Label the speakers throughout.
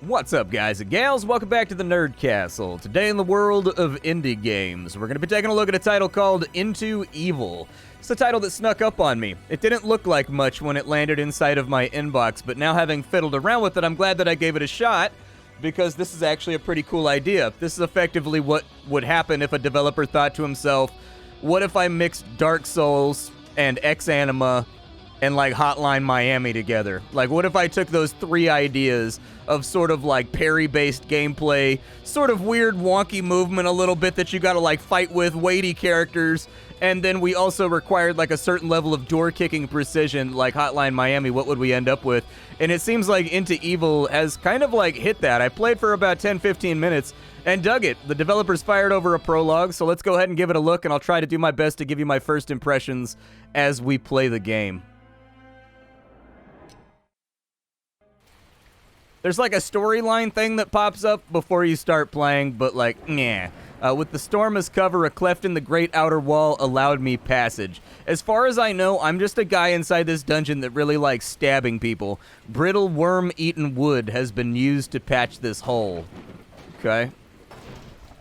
Speaker 1: What's up, guys and gals? Welcome back to the Nerd Castle. Today in the world of indie games, we're going to be taking a look at a title called Into Evil. It's a title that snuck up on me. It didn't look like much when it landed inside of my inbox, but now having fiddled around with it, I'm glad that I gave it a shot, because this is actually a pretty cool idea. This is effectively what would happen if a developer thought to himself, what if I mixed Dark Souls and X-Anima and like Hotline Miami together? Like, what if I took those three ideas of sort of like parry-based gameplay, sort of weird wonky movement a little bit that you gotta like fight with, weighty characters, and then we also required like a certain level of door-kicking precision like Hotline Miami? What would we end up with? And it seems like Into Evil has kind of like hit that. I played for about 10-15 minutes and dug it. The developers fired over a prologue, so let's go ahead and give it a look, and I'll try to do my best to give you my first impressions as we play the game. There's like a storyline thing that pops up before you start playing, but like, nah. With the storm as cover, a cleft in the great outer wall allowed me passage. As far as I know, I'm just a guy inside this dungeon that really likes stabbing people. Brittle worm-eaten wood has been used to patch this hole. Okay.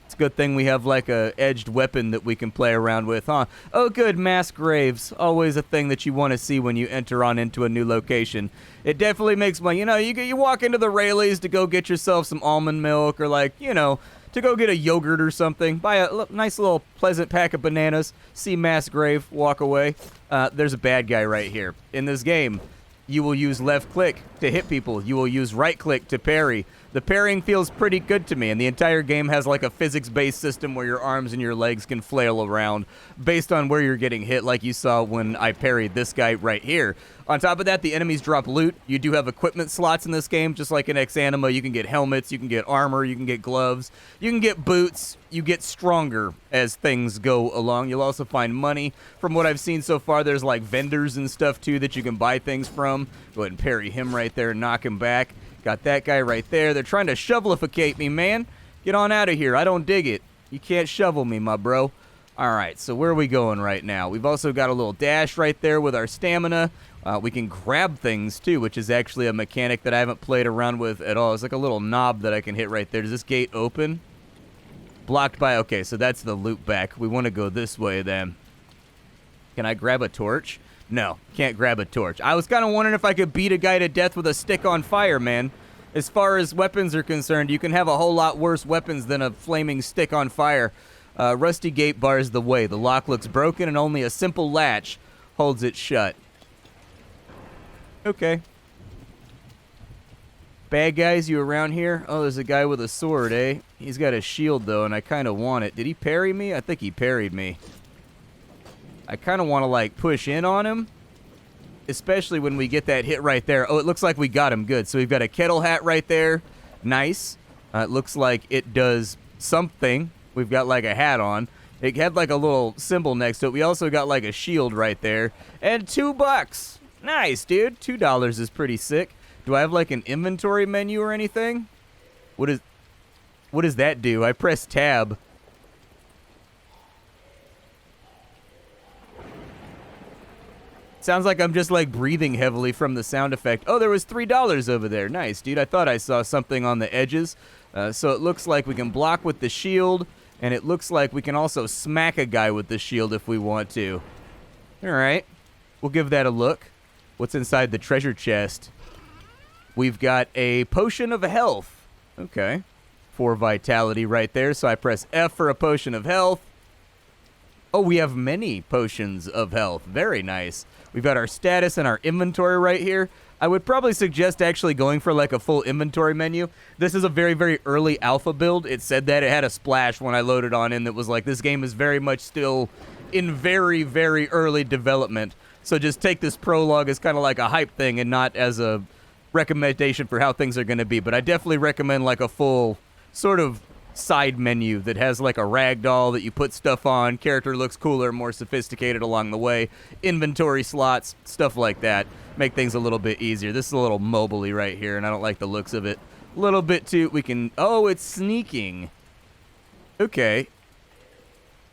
Speaker 1: It's a good thing we have like a edged weapon that we can play around with, huh? Oh good, mass graves. Always a thing that you want to see when you enter on into a new location. It definitely makes my, you walk into the Rayleighs to go get yourself some almond milk, or like, to go get a yogurt or something. Buy a nice little pleasant pack of bananas, see mass grave, walk away. There's a bad guy right here. In this game, you will use left click to hit people. You will use right click to parry. The parrying feels pretty good to me, and the entire game has like a physics-based system where your arms and your legs can flail around based on where you're getting hit, like you saw when I parried this guy right here. On top of that, the enemies drop loot. You do have equipment slots in this game, just like in X-Anima. You can get helmets, you can get armor, you can get gloves, you can get boots. You get stronger as things go along. You'll also find money. From what I've seen so far, there's like vendors and stuff too that you can buy things from. Go ahead and parry him right there and knock him back. Got that guy right there. They're trying to shovelificate me, man. Get on out of here. I don't dig it. You can't shovel me, my bro. All right, so where are we going right now? We've also got a little dash right there with our stamina. We can grab things, too, which is actually a mechanic that I haven't played around with at all. It's like a little knob that I can hit right there. Does this gate open? Blocked by... Okay, so that's the loop back. We want to go this way, then. Can I grab a torch? No, can't grab a torch. I was kind of wondering if I could beat a guy to death with a stick on fire, man. As far as weapons are concerned, you can have a whole lot worse weapons than a flaming stick on fire. Rusty gate bars the way. The lock looks broken and only a simple latch holds it shut. Okay. Bad guys, you around here? Oh, there's a guy with a sword, eh? He's got a shield, though, and I kind of want it. Did he parry me? I think he parried me. I kind of want to, like, push in on him, especially when we get that hit right there. Oh, it looks like we got him good. So we've got a kettle hat right there. Nice. It looks like it does something. We've got, like, a hat on. It had, like, a little symbol next to it. We also got, like, a shield right there. And $2. Nice, dude. $2 is pretty sick. Do I have, like, an inventory menu or anything? What does that do? I press tab. Sounds like I'm just like breathing heavily from the sound effect. Oh, there was $3 over there. Nice, dude. I thought I saw something on the edges. So it looks like we can block with the shield, and it looks like we can also smack a guy with the shield if we want to. All right. We'll give that a look. What's inside the treasure chest? We've got a potion of health. Okay. 4 vitality right there. So I press F for a potion of health. Oh, we have many potions of health. Very nice. We've got our status and our inventory right here. I would probably suggest actually going for like a full inventory menu. This is a very, very early alpha build. It said that. It had a splash when I loaded on in that was like, this game is very much still in very, very early development. So just take this prologue as kind of like a hype thing and not as a recommendation for how things are going to be. But I definitely recommend like a full sort of side menu that has like a rag doll that you put stuff on. Character looks cooler, more sophisticated along the way. Inventory slots, stuff like that. Make things a little bit easier. This is a little mobile-y right here, and I don't like the looks of it. A little bit too... We can... Oh, it's sneaking. Okay.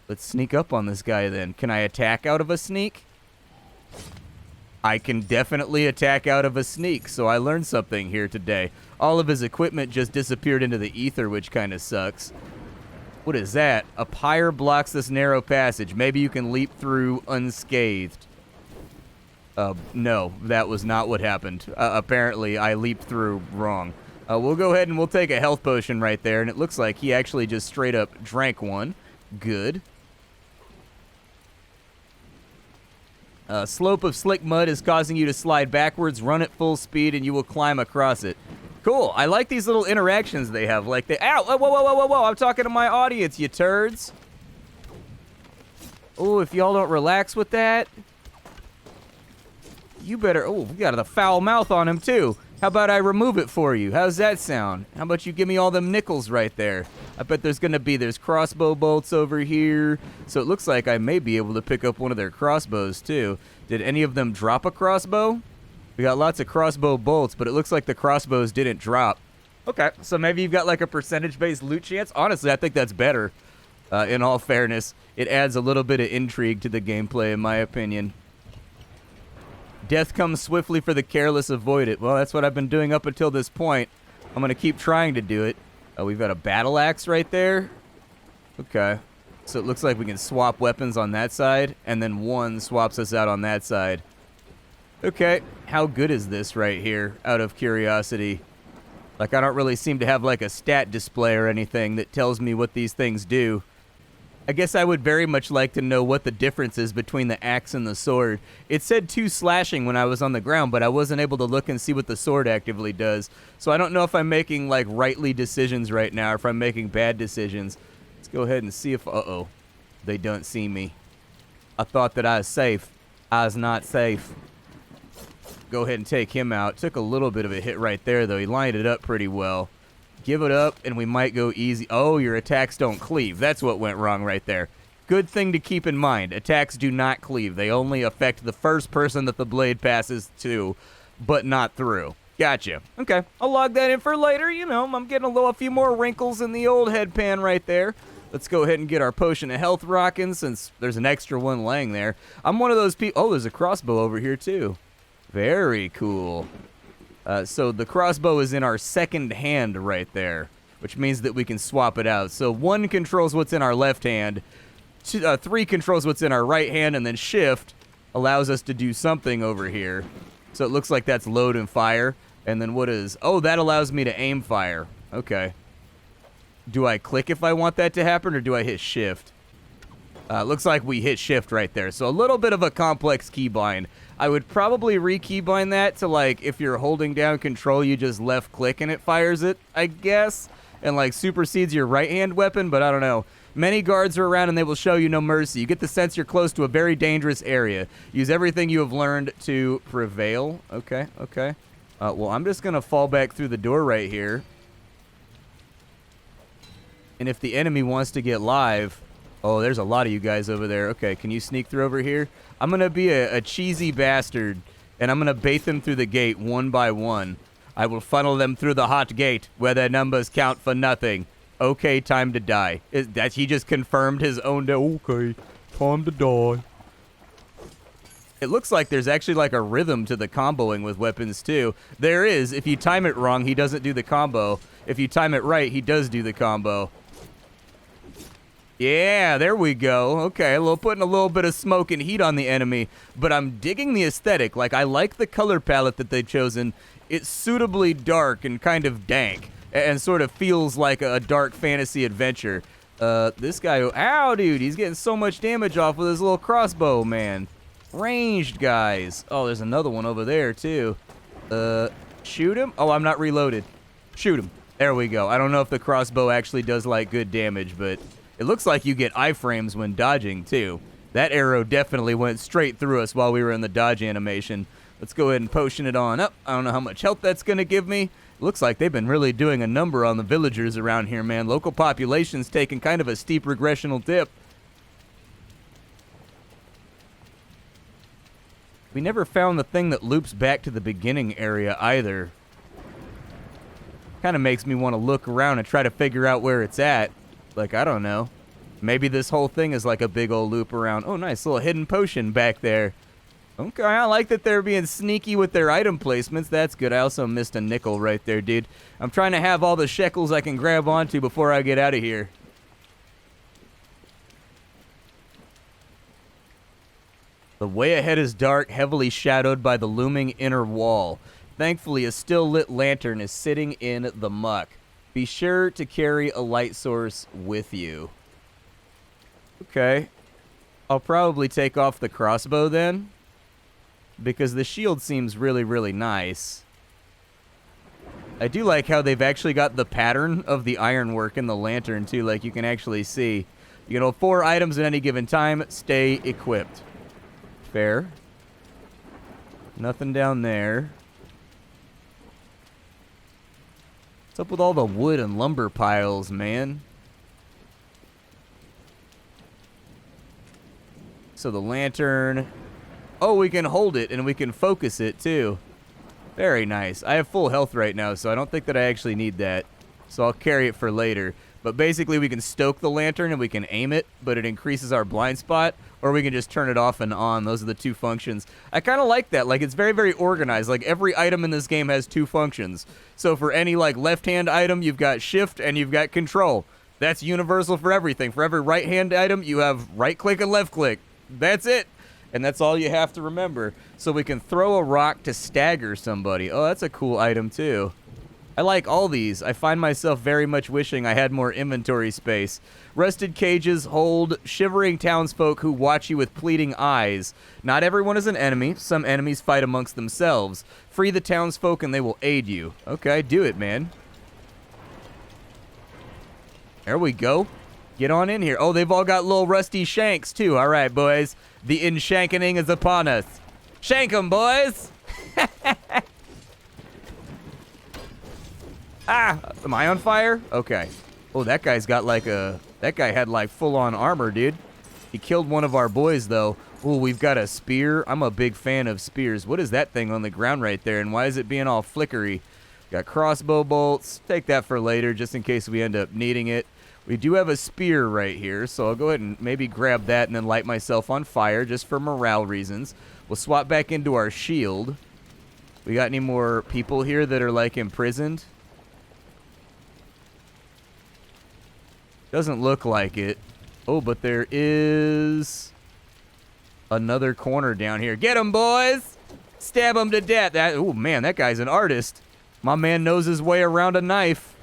Speaker 1: Let's sneak up on this guy then. Can I attack out of a sneak? I can definitely attack out of a sneak, so I learned something here today. All of his equipment just disappeared into the ether, which kind of sucks. What is that? A pyre blocks this narrow passage. Maybe you can leap through unscathed. No, that was not what happened. Apparently, I leaped through wrong. We'll go ahead and we'll take a health potion right there, and it looks like he actually just straight up drank one. Good. Slope of slick mud is causing you to slide backwards. Run at full speed, and you will climb across it. Cool. I like these little interactions they have. Like they... Ow! Whoa, whoa, whoa, whoa, whoa! I'm talking to my audience, you turds. Oh, if y'all don't relax with that... You better... Oh, we got the foul mouth on him, too. How about I remove it for you? How's that sound? How about you give me all them nickels right there? I bet there's going to be... There's crossbow bolts over here. So it looks like I may be able to pick up one of their crossbows, too. Did any of them drop a crossbow? We got lots of crossbow bolts, but it looks like the crossbows didn't drop. Okay, so maybe you've got like a percentage-based loot chance? Honestly, I think that's better. In all fairness, it adds a little bit of intrigue to the gameplay, in my opinion. Death comes swiftly for the careless, avoid it. Well, that's what I've been doing up until this point. I'm going to keep trying to do it. We've got a battle axe right there. Okay. So it looks like we can swap weapons on that side, and then one swaps us out on that side. Okay. How good is this right here, out of curiosity? Like, I don't really seem to have, like, a stat display or anything that tells me what these things do. I guess I would very much like to know what the difference is between the axe and the sword. It said 2 slashing when I was on the ground, but I wasn't able to look and see what the sword actively does. So I don't know if I'm making, like, rightly decisions right now or if I'm making bad decisions. Let's go ahead and see if... Uh-oh. They don't see me. I thought that I was safe. I was not safe. Go ahead and take him out. Took a little bit of a hit right there, though. He lined it up pretty well. Give it up, and we might go easy. Oh, your attacks don't cleave. That's what went wrong right there. Good thing to keep in mind. Attacks do not cleave. They only affect the first person that the blade passes to, but not through. Gotcha. Okay, I'll log that in for later. You know, I'm getting a few more wrinkles in the old headpan right there. Let's go ahead and get our potion of health rocking since there's an extra one laying there. I'm one of those people... Oh, there's a crossbow over here, too. Very cool. So the crossbow is in our second hand right there, which means that we can swap it out. So 1 controls what's in our left hand, 3 controls what's in our right hand, and then shift allows us to do something over here. So it looks like that's load and fire. And then what is... Oh, that allows me to aim fire. Okay. Do I click if I want that to happen, or do I hit shift? Looks like we hit shift right there. So a little bit of a complex keybind. I would probably re-keybind that to, like, if you're holding down control, you just left click and it fires it, I guess. And, like, supersedes your right-hand weapon, but I don't know. Many guards are around and they will show you no mercy. You get the sense you're close to a very dangerous area. Use everything you have learned to prevail. Okay, okay. Well, I'm just going to fall back through the door right here. And if the enemy wants to get live... Oh, there's a lot of you guys over there. Okay, can you sneak through over here? I'm going to be a cheesy bastard, and I'm going to bait them through the gate one by one. I will funnel them through the hot gate, where their numbers count for nothing. Okay, time to die. He just confirmed his own death. Okay, time to die. It looks like there's actually like a rhythm to the comboing with weapons, too. There is. If you time it wrong, he doesn't do the combo. If you time it right, he does do the combo. Yeah, there we go. Okay, putting a little bit of smoke and heat on the enemy, but I'm digging the aesthetic. Like, I like the color palette that they've chosen. It's suitably dark and kind of dank, and sort of feels like a dark fantasy adventure. This guy, ow, dude, he's getting so much damage off with his little crossbow, man. Ranged guys. Oh, there's another one over there, too. Shoot him? Oh, I'm not reloaded. Shoot him. There we go. I don't know if the crossbow actually does, like, good damage, but... It looks like you get iframes when dodging, too. That arrow definitely went straight through us while we were in the dodge animation. Let's go ahead and potion it on up. I don't know how much health that's going to give me. Looks like they've been really doing a number on the villagers around here, man. Local population's taking kind of a steep regressional dip. We never found the thing that loops back to the beginning area either. Kind of makes me want to look around and try to figure out where it's at. Like, I don't know. Maybe this whole thing is like a big old loop around. Oh, nice little hidden potion back there. Okay, I like that they're being sneaky with their item placements. That's good. I also missed a nickel right there, dude. I'm trying to have all the shekels I can grab onto before I get out of here. The way ahead is dark, heavily shadowed by the looming inner wall. Thankfully, a still lit lantern is sitting in the muck. Be sure to carry a light source with you. Okay. I'll probably take off the crossbow then, because the shield seems really, really nice. I do like how they've actually got the pattern of the ironwork in the lantern, too. Like, you can actually see. You can hold 4 items at any given time. Stay equipped. Fair. Nothing down there. What's up with all the wood and lumber piles, man? So the lantern... Oh, we can hold it and we can focus it too. Very nice. I have full health right now, so I don't think that I actually need that. So I'll carry it for later. But basically we can stoke the lantern and we can aim it, but it increases our blind spot, or we can just turn it off and on. Those are the 2 functions. I kind of like that. Like, it's very, very organized. Like, every item in this game has 2 functions. So for any, like, left-hand item, you've got shift and you've got control. That's universal for everything. For every right-hand item, you have right-click and left-click. That's it. And that's all you have to remember. So we can throw a rock to stagger somebody. Oh, that's a cool item, too. I like all these. I find myself very much wishing I had more inventory space. Rusted cages hold shivering townsfolk who watch you with pleading eyes. Not everyone is an enemy. Some enemies fight amongst themselves. Free the townsfolk and they will aid you. Okay, do it, man. There we go. Get on in here. Oh, they've all got little rusty shanks, too. All right, boys. The inshankening is upon us. Shank 'em, boys! Ah! Am I on fire? Okay. Oh, that guy's got like a... That guy had like full-on armor, dude. He killed one of our boys, though. Oh, we've got a spear. I'm a big fan of spears. What is that thing on the ground right there, and why is it being all flickery? Got crossbow bolts. Take that for later, just in case we end up needing it. We do have a spear right here, so I'll go ahead and maybe grab that and then light myself on fire just for morale reasons. We'll swap back into our shield. We got any more people here that are, like, imprisoned? Doesn't look like it. Oh, but there is another corner down here. Get him, boys! Stab him to death. Oh, man, that guy's an artist. My man knows his way around a knife.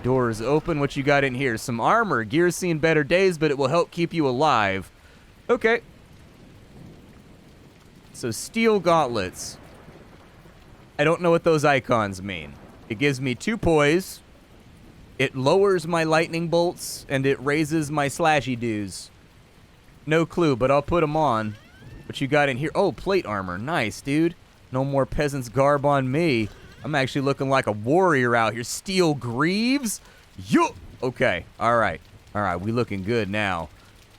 Speaker 1: Doors open. What you got in here? Some armor. Gear's seen better days, but it will help keep you alive. Okay. So steel gauntlets. I don't know what those icons mean. It gives me 2 poise. It lowers my lightning bolts, and it raises my slashy doos. No clue, but I'll put them on. What you got in here? Oh, plate armor. Nice, dude. No more peasant's garb on me. I'm actually looking like a warrior out here. Steel greaves? Yo! Okay, all right. All right, we looking good now.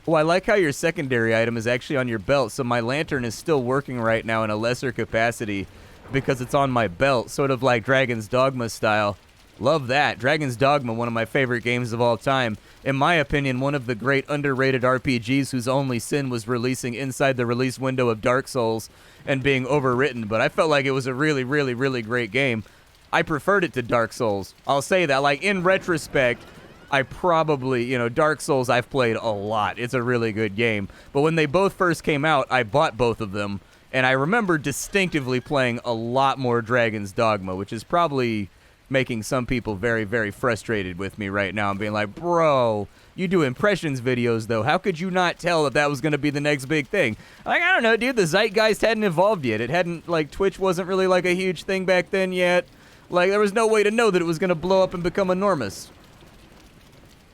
Speaker 1: Oh, I like how your secondary item is actually on your belt, so my lantern is still working right now in a lesser capacity because it's on my belt, sort of like Dragon's Dogma style. Love that. Dragon's Dogma, one of my favorite games of all time. In my opinion, one of the great underrated RPGs whose only sin was releasing inside the release window of Dark Souls and being overwritten, but I felt like it was a really, really, really great game. I preferred it to Dark Souls. I'll say that. Like, in retrospect, I probably, you know, Dark Souls I've played a lot. It's a really good game. But when they both first came out, I bought both of them, and I remember distinctively playing a lot more Dragon's Dogma, which is probably making some people very, very frustrated with me right now and being like, bro, you do impressions videos, though. How could you not tell that that was going to be the next big thing? Like, I don't know, dude. The zeitgeist hadn't evolved yet. It hadn't, like, Twitch wasn't really, like, a huge thing back then yet. Like, there was no way to know that it was going to blow up and become enormous.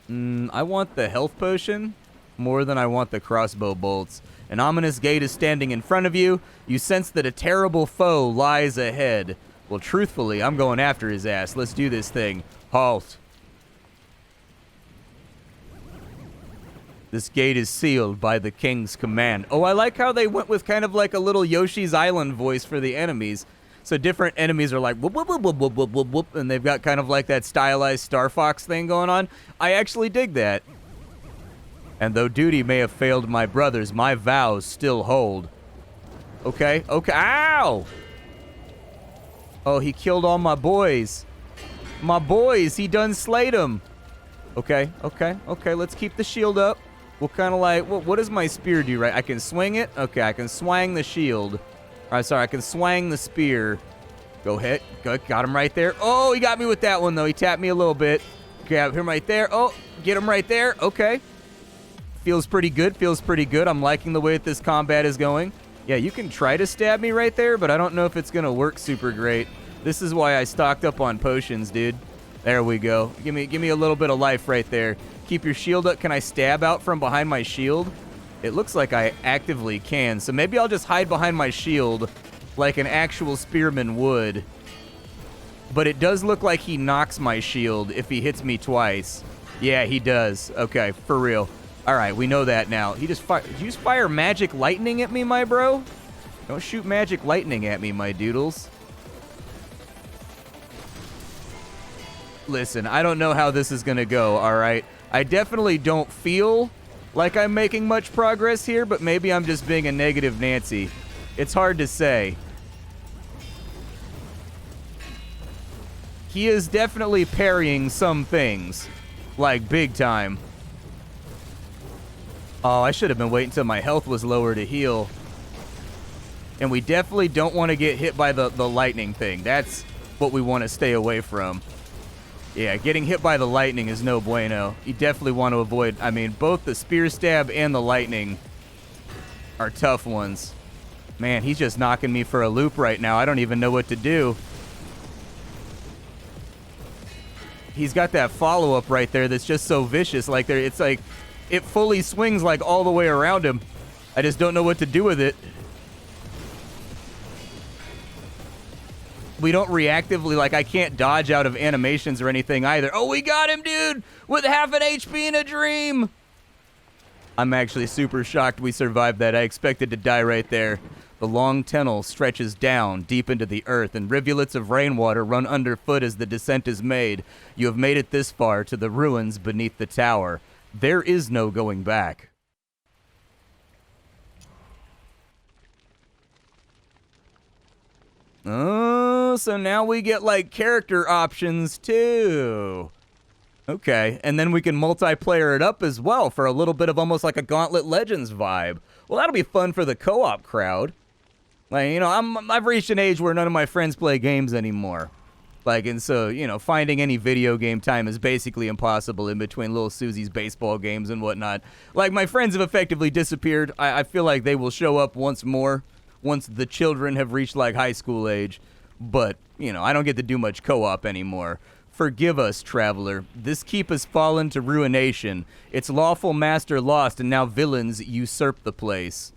Speaker 1: I want the health potion more than I want the crossbow bolts. An ominous gate is standing in front of you. You sense that a terrible foe lies ahead. Well, truthfully, I'm going after his ass. Let's do this thing. Halt. This gate is sealed by the king's command. Oh, I like how they went with kind of like a little Yoshi's Island voice for the enemies. So different enemies are like, whoop, whoop, whoop, whoop, whoop, whoop, whoop, whoop, and they've got kind of like that stylized Star Fox thing going on. I actually dig that. And though duty may have failed my brothers, my vows still hold. Okay, okay. Ow! Oh, he killed all my boys. My boys, he done slayed them. Okay, okay, okay. Let's keep the shield up. We'll kind of like, what does my spear do, right? I can swing it. Okay, I can swang the shield. All right, sorry, I can swang the spear. Go ahead. Good, got him right there. Oh, he got me with that one, though. He tapped me a little bit. Grab him right there. Oh, get him right there. Okay. Feels pretty good. Feels pretty good. I'm liking the way that this combat is going. Yeah, you can try to stab me right there, but I don't know if it's going to work super great. This is why I stocked up on potions, dude. There we go. Give me a little bit of life right there. Keep your shield up. Can I stab out from behind my shield? It looks like I actively can, so maybe I'll just hide behind my shield like an actual spearman would. But it does look like he knocks my shield if he hits me twice. Yeah, he does. Okay, for real. All right, we know that now. He just did you just fire magic lightning at me, my bro? Don't shoot magic lightning at me, my doodles. Listen, I don't know how this is gonna go, all right? I definitely don't feel like I'm making much progress here, but maybe I'm just being a negative Nancy. It's hard to say. He is definitely parrying some things, like big time. Oh, I should have been waiting until my health was lower to heal. And we definitely don't want to get hit by the lightning thing. That's what we want to stay away from. Yeah, getting hit by the lightning is no bueno. You definitely want to avoid, I mean, both the spear stab and the lightning are tough ones. Man, he's just knocking me for a loop right now. I don't even know what to do. He's got that follow-up right there that's just so vicious. Like, it's like it fully swings like all the way around him. I just don't know what to do with it. We don't reactively, like, I can't dodge out of animations or anything either. Oh, we got him, dude, with half an HP in a dream. I'm actually super shocked we survived that. I expected to die right there. The long tunnel stretches down deep into the earth, and rivulets of rainwater run underfoot as the descent is made. You have made it this far to the ruins beneath the tower. There is no going back. Oh, so now we get, like, character options, too. Okay, and then we can multiplayer it up as well for a little bit of almost like a Gauntlet Legends vibe. Well, that'll be fun for the co-op crowd. Like, you know, I've reached an age where none of my friends play games anymore. Like, and so, you know, finding any video game time is basically impossible in between little Susie's baseball games and whatnot. Like, my friends have effectively disappeared. I feel like they will show up once more once the children have reached, like, high school age. But, you know, I don't get to do much co-op anymore. Forgive us, traveler. This keep has fallen to ruination. Its lawful master lost, and now villains usurp the place.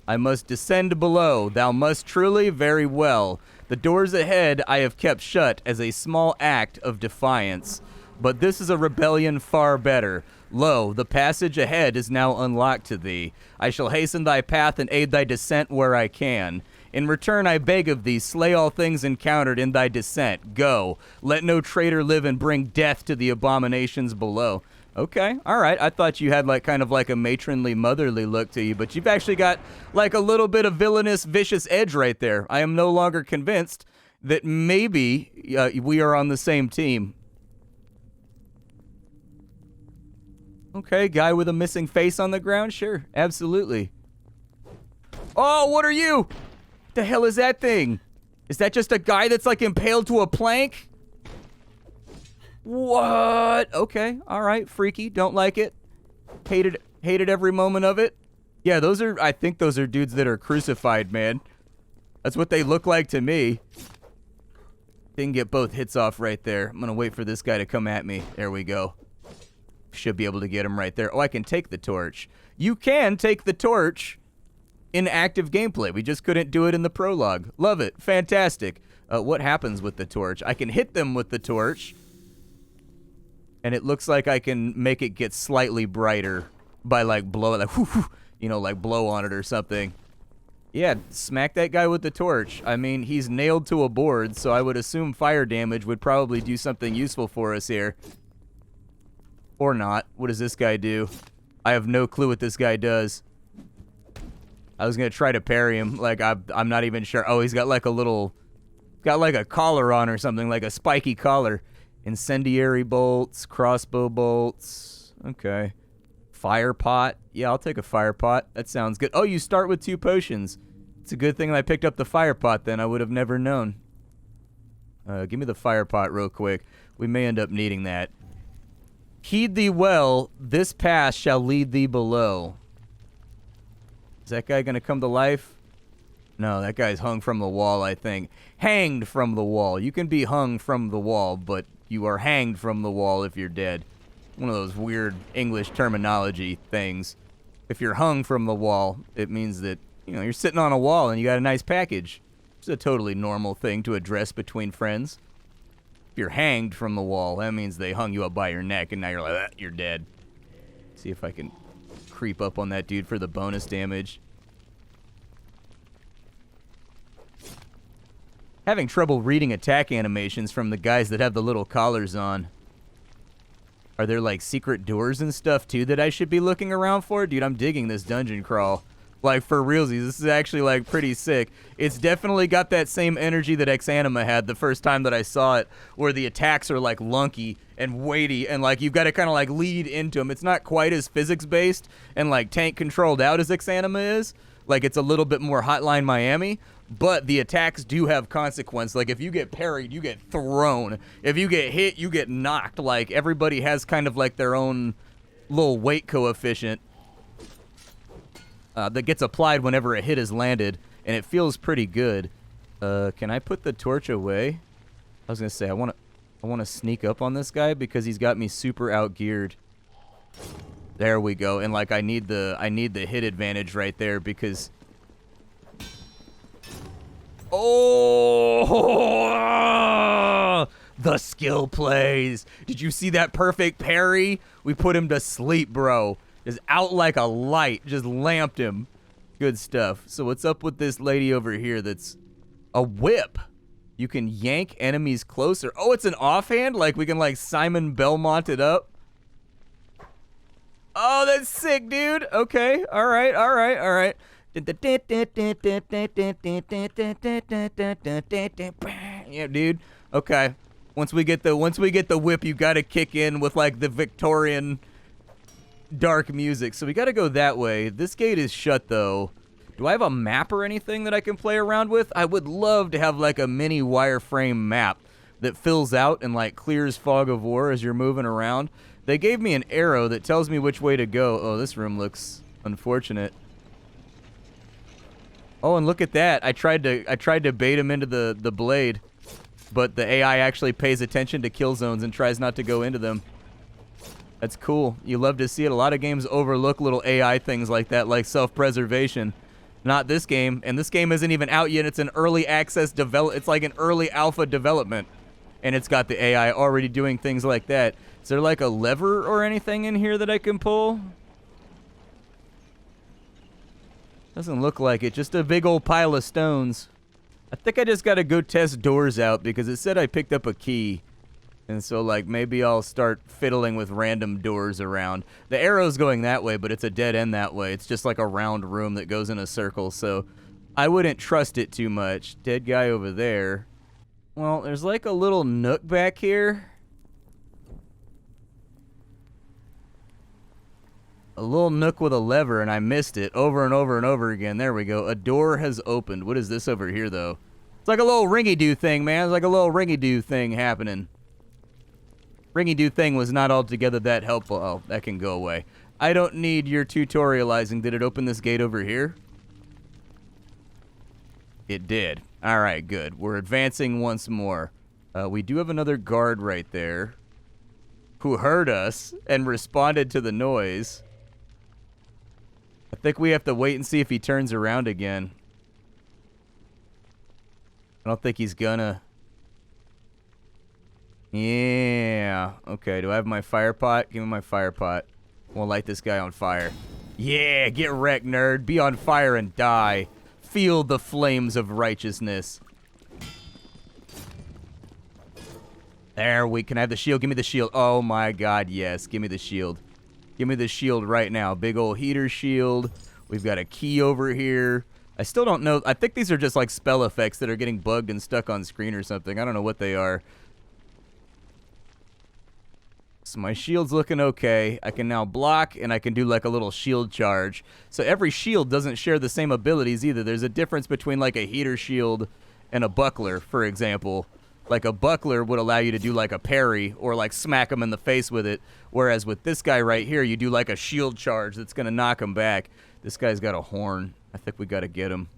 Speaker 1: I must descend below. Thou must truly, very well. The doors ahead I have kept shut as a small act of defiance. But this is a rebellion far better. Lo, the passage ahead is now unlocked to thee. I shall hasten thy path and aid thy descent where I can. In return, I beg of thee, slay all things encountered in thy descent. Go. Let no traitor live and bring death to the abominations below. Okay, all right. I thought you had like kind of like a matronly, motherly look to you, but you've actually got like a little bit of villainous, vicious edge right there. I am no longer convinced that maybe we are on the same team. Okay, guy with a missing face on the ground? Sure, absolutely. Oh, what are you? What the hell is that thing? Is that just a guy that's like impaled to a plank? What? Okay, all right, freaky, don't like it. Hated every moment of it. Yeah, I think those are dudes that are crucified, man. That's what they look like to me. Didn't get both hits off right there. I'm gonna wait for this guy to come at me. There we go. Should be able to get him right there. Oh, I can take the torch. You can take the torch in active gameplay. We just couldn't do it in the prologue. Love it. Fantastic. What happens with the torch? I can hit them with the torch, and it looks like I can make it get slightly brighter by like blow it, like whoo, whoo, you know, like blow on it or something. Yeah, smack that guy with the torch. I mean, he's nailed to a board, so I would assume fire damage would probably do something useful for us here. Or not. What does this guy do? I have no clue what this guy does. I was gonna try to parry him. Like, I'm not even sure. Oh, he's got like a little... Got like a collar on or something, like a spiky collar. Incendiary bolts, crossbow bolts. Okay. Fire pot. Yeah, I'll take a fire pot. That sounds good. Oh, you start with 2 potions. It's a good thing that I picked up the fire pot then. I would have never known. Give me the fire pot real quick. We may end up needing that. Heed thee well. This path shall lead thee below. Is that guy going to come to life? No, that guy's hung from the wall, I think. Hanged from the wall. You can be hung from the wall, but you are hanged from the wall if you're dead. One of those weird English terminology things. If you're hung from the wall, it means that, you know, you're sitting on a wall and you got a nice package. It's a totally normal thing to address between friends. If you're hanged from the wall, that means they hung you up by your neck and now you're like, ah, you're dead. See if I can creep up on that dude for the bonus damage. Having trouble reading attack animations from the guys that have the little collars on. Are there like secret doors and stuff too that I should be looking around for? Dude, I'm digging this dungeon crawl. Like, for realsies, this is actually like pretty sick. It's definitely got that same energy that X-Anima had the first time that I saw it, where the attacks are like lunky and weighty and like you've got to kind of like lead into them. It's not quite as physics based and like tank controlled out as X-Anima is. Like, it's a little bit more Hotline Miami. But the attacks do have consequence. Like, if you get parried, you get thrown. If you get hit, you get knocked. Like, everybody has kind of like their own little weight coefficient that gets applied whenever a hit is landed, and it feels pretty good. Can I put the torch away? I was gonna say I want to sneak up on this guy because he's got me super outgeared. There we go. And like I need the hit advantage right there because. Oh, the skill plays. Did you see that perfect parry? We put him to sleep, bro. Just out like a light. Just lamped him. Good stuff. So what's up with this lady over here that's a whip? You can yank enemies closer. Oh, it's an offhand? Like we can like Simon Belmont it up? Oh, that's sick, dude. Okay. All right. All right. All right. Yeah, dude. Okay. Once we get the whip, you gotta kick in with like the Victorian dark music. So we gotta go that way. This gate is shut though. Do I have a map or anything that I can play around with? I would love to have like a mini wireframe map that fills out and like clears fog of war as you're moving around. They gave me an arrow that tells me which way to go. Oh, this room looks unfortunate. Oh, and look at that. I tried to bait him into the blade, but the AI actually pays attention to kill zones and tries not to go into them. That's cool. You love to see it. A lot of games overlook little AI things like that, like self-preservation. Not this game, and this game isn't even out yet. It's an early access it's like an early alpha development, and it's got the AI already doing things like that. Is there like a lever or anything in here that I can pull? Doesn't look like it. Just a big old pile of stones. I think I just gotta go test doors out because it said I picked up a key. And so, like, maybe I'll start fiddling with random doors around. The arrow's going that way, but it's a dead end that way. It's just like a round room that goes in a circle, so I wouldn't trust it too much. Dead guy over there. Well, there's like a little nook back here. A little nook with a lever, and I missed it over and over and over again. There we go. A door has opened. What is this over here, though? It's like a little ringy-doo thing, man. It's like a little ringy-doo thing happening. Ringy-doo thing was not altogether that helpful. Oh, that can go away. I don't need your tutorializing. Did it open this gate over here? It did. All right, good. We're advancing once more. We do have another guard right there who heard us and responded to the noise. I think we have to wait and see if he turns around again. I don't think he's gonna. Yeah. Okay, do I have my fire pot? Give me my fire pot. We'll light this guy on fire. Yeah, get wrecked, nerd. Be on fire and die. Feel the flames of righteousness. There we can I have the shield. Give me the shield. Oh my god, yes. Give me the shield. Give me the shield right now. Big old heater shield. We've got a key over here. I still don't know. I think these are just like spell effects that are getting bugged and stuck on screen or something. I don't know what they are. So my shield's looking okay. I can now block, and I can do like a little shield charge. So every shield doesn't share the same abilities either. There's a difference between like a heater shield and a buckler, for example. Like a buckler would allow you to do like a parry or like smack him in the face with it. Whereas with this guy right here, you do like a shield charge that's going to knock him back. This guy's got a horn. I think we got to get him.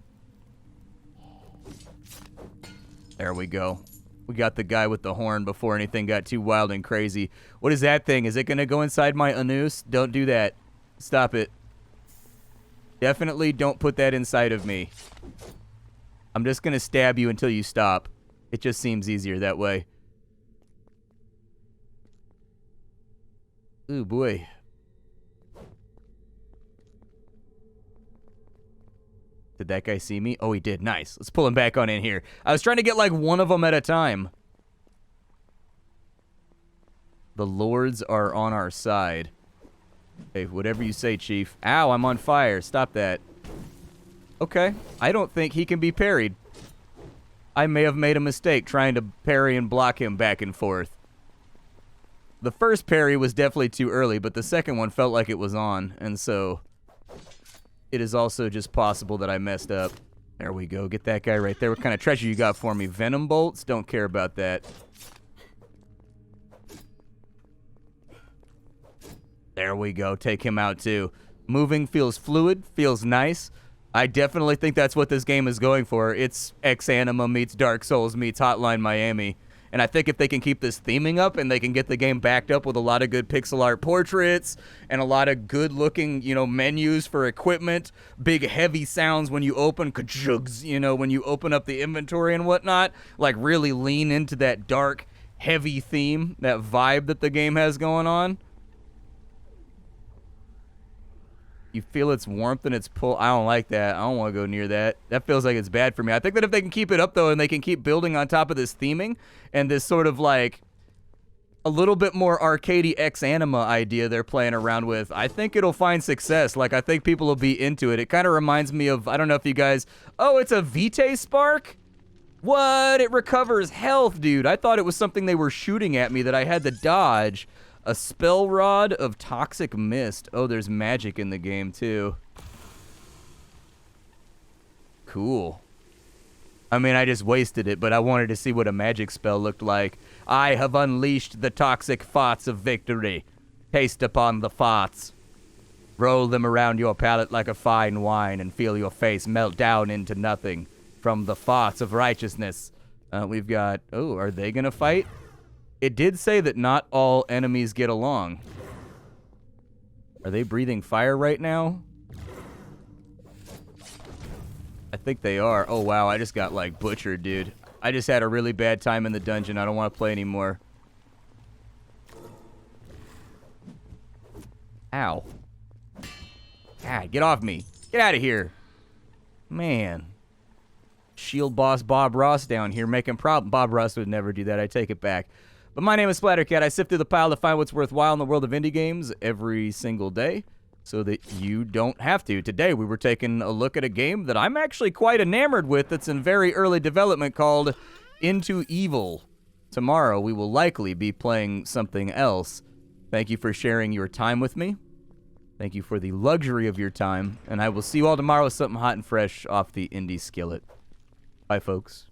Speaker 1: There we go. We got the guy with the horn before anything got too wild and crazy. What is that thing? Is it going to go inside my anus? Don't do that. Stop it. Definitely don't put that inside of me. I'm just going to stab you until you stop. It just seems easier that way. Ooh, boy. Did that guy see me? Oh, he did. Nice. Let's pull him back on in here. I was trying to get like one of them at a time. The lords are on our side. Hey, whatever you say, Chief. Ow, I'm on fire. Stop that. Okay. I don't think he can be parried. I may have made a mistake trying to parry and block him back and forth. The first parry was definitely too early, but the second one felt like it was on, and so it is also just possible that I messed up. There we go. Get that guy right there. What kind of treasure you got for me? Venom bolts? Don't care about that. There we go. Take him out, too. Moving feels fluid, feels nice. I definitely think that's what this game is going for. It's X-Anima meets Dark Souls meets Hotline Miami. And I think if they can keep this theming up and they can get the game backed up with a lot of good pixel art portraits and a lot of good-looking, you know, menus for equipment, big heavy sounds when you open, kajugs, you know, when you open up the inventory and whatnot, like really lean into that dark, heavy theme, that vibe that the game has going on. You feel its warmth and its pull. I don't like that. I don't want to go near that. That feels like it's bad for me. I think that if they can keep it up, though, and they can keep building on top of this theming and this sort of, like, a little bit more arcadey X-Anima idea they're playing around with, I think it'll find success. Like, I think people will be into it. It kind of reminds me of, I don't know if you guys... Oh, it's a Vitae Spark? What? It recovers health, dude. I thought it was something they were shooting at me that I had to dodge. A spell rod of toxic mist. Oh, there's magic in the game, too. Cool. I mean, I just wasted it, but I wanted to see what a magic spell looked like. I have unleashed the toxic farts of victory. Taste upon the farts. Roll them around your palate like a fine wine and feel your face melt down into nothing from the farts of righteousness. We've got... Oh, are they gonna fight? It did say that not all enemies get along. Are they breathing fire right now? I think they are. Oh, wow. I just got, like, butchered, dude. I just had a really bad time in the dungeon. I don't want to play anymore. Ow. God, get off me. Get out of here. Man. Shield boss Bob Ross down here making problems. Bob Ross would never do that. I take it back. But my name is SplattercaT. I sift through the pile to find what's worthwhile in the world of indie games every single day so that you don't have to. Today, we were taking a look at a game that I'm actually quite enamored with that's in very early development called Into Evil. Tomorrow, we will likely be playing something else. Thank you for sharing your time with me. Thank you for the luxury of your time. And I will see you all tomorrow with something hot and fresh off the indie skillet. Bye, folks.